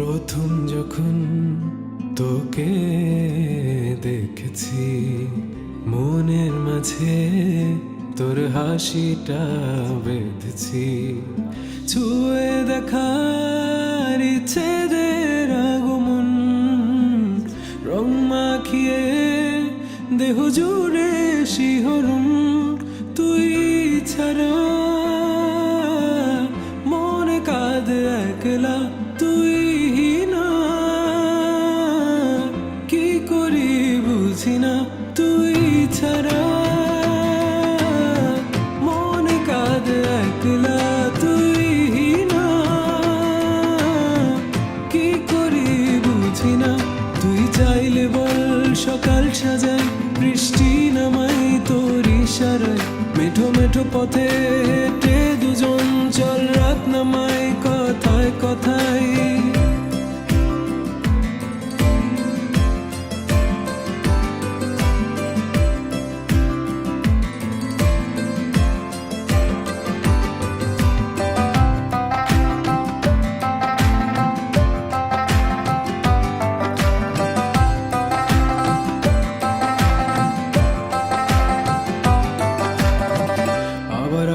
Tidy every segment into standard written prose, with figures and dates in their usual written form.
প্রথম যখন তোকে দেখেছি, মনের মাঝে তোর হাসিটা বেঁধেছি। ছুঁয়ে দেখার ইচ্ছেদের আগমন, রং মাখিয়ে দেহ জুড়ে শিহরণ। তুই ছাড়া মনে কাঁদে একলা, তুই না কি করি বুঝি না। তুই ছাড়া মনে কাঁদে একলা, তুই না কি করি বুঝি না। তুই চাইলে বল সকাল সাজাই, বৃষ্টি নামাই তোর ইশারায়। মেঠো মেঠো পথে হেঁটে দুজন চল, রাত নামাই কথায় কথায়।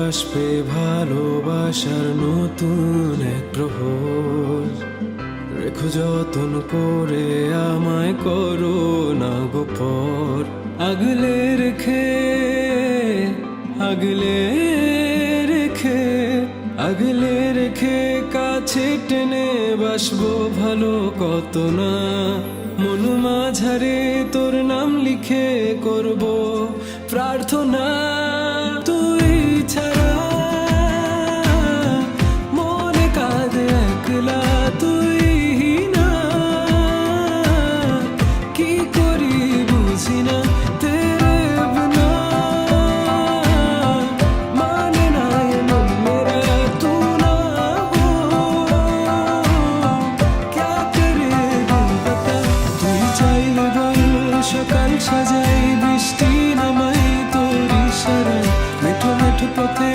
আসবে ভালোবাসার নতুন এক প্রহর, রেখো যতন করে আমায় করো না গোপর। আগলে রেখে আগলে রেখে আগলে রেখে কাছে টেনে বাসবো ভালো কত না। মনু মাঝারে তোর নাম লিখে করব প্রার্থনা। তুই ছাড়া মনে কাঁদে একলা, তুই না কি করি বুঝি না। তেরে বিনা মানে না ये मन मेरा, तू ना हो क्या करे दिल बता। তুই চাইলে বল সকাল সাজাই, বৃষ্টি নামাই তোর ইশারায়। মেঠো মেঠো পথে